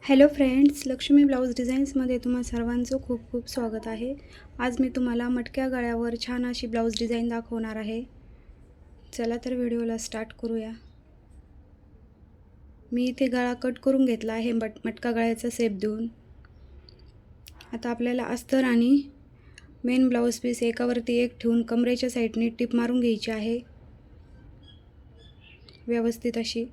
Hello friends, Lakshmi blouse डिझाईन्समध्ये तुम्हा सर्वांचं खूप खूप स्वागत आहे। आज मी तुम्हाला मटक्या गळ्यावर छान अशी ब्लाऊज डिझाईन दाखवणार आहे। चला तर व्हिडिओला स्टार्ट करूया। मी इथे गळा कट करून घेतला आहे मटका गळ्याचा शेप देऊन। आता आपल्याला अस्तर आणि मेन ब्लाऊज पीस एकावरती एक ठेवून कमरेच्या साईडने टिप मारून घ्यायची आहे व्यवस्थित अशी।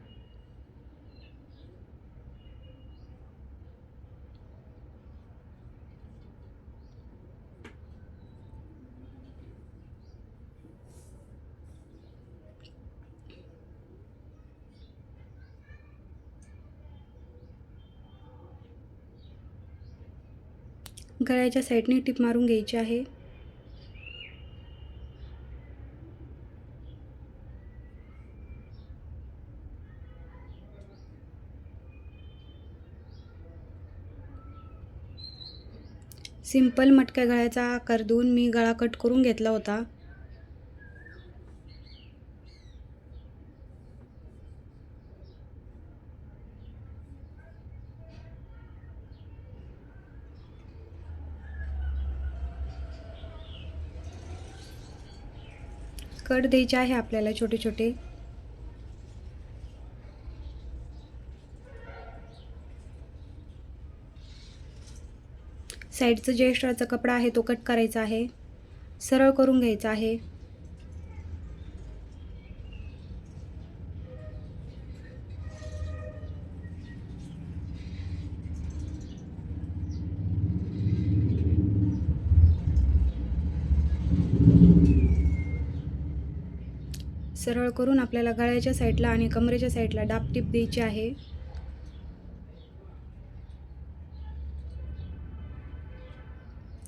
गळ्याच्या साईडने टिप मारून घ्यायची आहे। सिंपल मटक्या गळ्याचा आकार देऊन मी गळा कट करून घेतला होता। कट द्यायचे आहे आपल्याला छोटे छोटे। साईडचा जे एक्स्ट्राचा कपडा आहे तो कट करायचा आहे, सरळ करून घ्यायचा आहे। सरळ करून आपल्याला गळ्याच्या साईडला आणि कमरेच्या साईडला डाब टिप द्यायची आहे।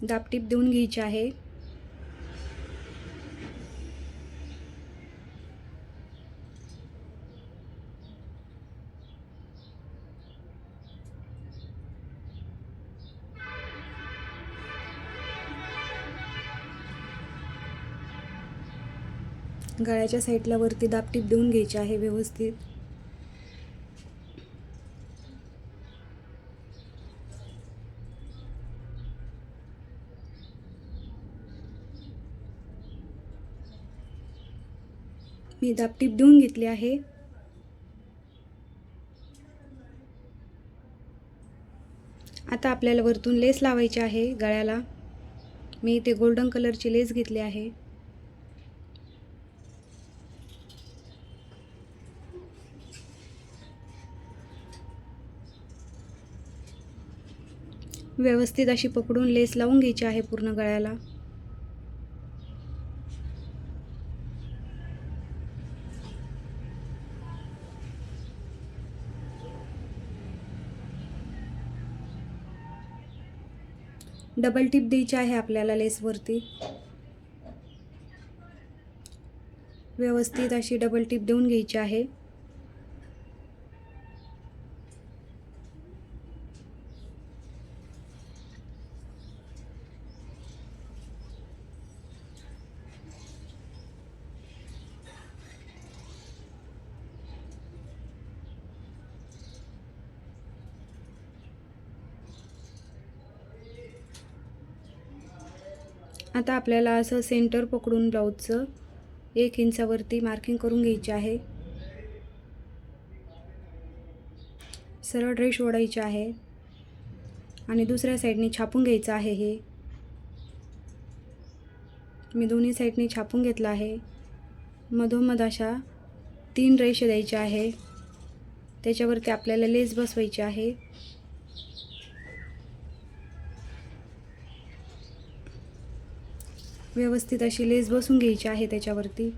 डाब टिप देऊन घ्यायची आहे। गळ्याच्या साईडला वरती दाब टिप देऊन घ्यायची आहे व्यवस्थित। मी दाब टिप देऊन घेतली आहे। आता आपल्याला वरतून लेस लावायची आहे गळ्याला। मी इथे गोल्डन कलरची लेस घेतली आहे। व्यवस्थित अशी पकडून लेस लावून घ्यायची आहे पूर्ण गळ्याला। डबल टिप द्यायची आहे आपल्याला लेसवरती। व्यवस्थित अशी डबल टिप देऊन घ्यायची आहे। आता आपल्याला असं सेंटर पकडून ब्लाऊजचं 1 इंचावरती मार्किंग करून घ्यायची आहे। सरळ रेष ओढायची आहे आणि दुसऱ्या साईडने छापून घ्यायचं आहे। हे मी दोन्ही साईडने छापून घेतलं आहे। मधोमध अशा 3 रेषा द्यायच्या आहे, त्याच्यावरती आपल्याला लेस बसवायची आहे। व्यवस्थित अशी लेस बसून घ्यायची आहे त्याच्यावरती।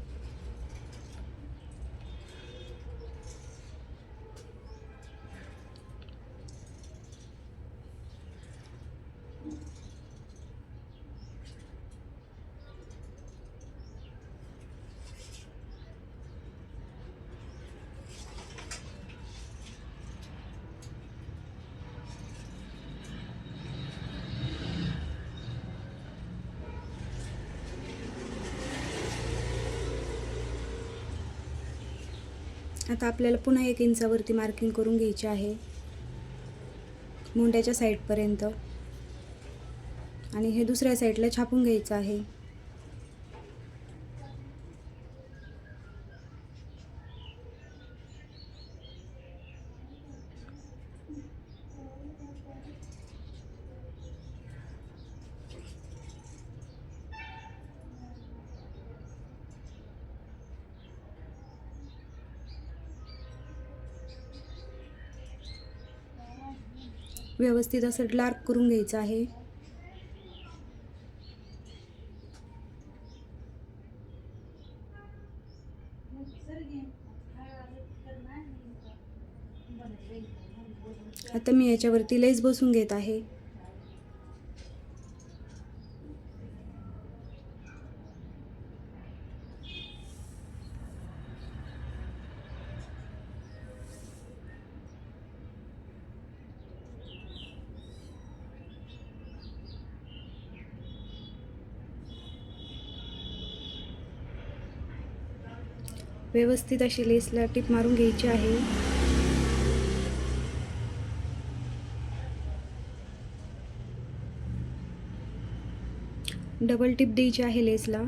आता आपल्याला पुन्हा 1 इंचावरती मार्किंग करून घ्यायची आहे। मुंड्याच्या साईडपर्यंत आणि हे दुसऱ्या साईडला छापून घ्यायचं आहे. व्यवस्थित असं डार्क करून घ्यायचं आहे. आता मी याच्यावरती लेस बसवून घेत आहे. व्यवस्थित अशी लेसला टिप मारून घ्यायची आहे. डबल टिप द्यायची आहे लेसला.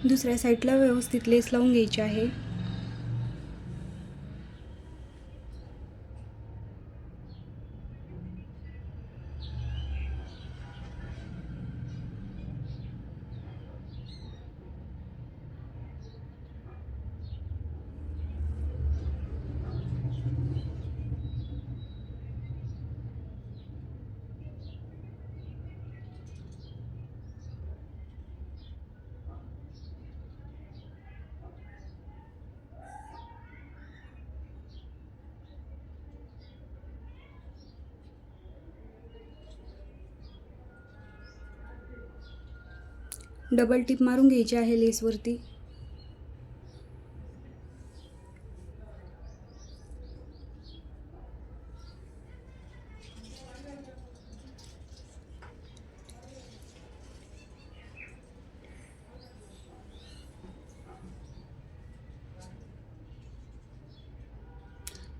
दुसऱ्या साईडला व्यवस्थित लेस लावून घ्यायची आहे. डबल टिप मारून घ्यायची आहे लेसवरती.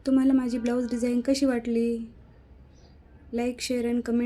तुम्हाला माझी ब्लाऊज डिझाईन कशी वाटली? लाईक, शेअर आणि कमेंट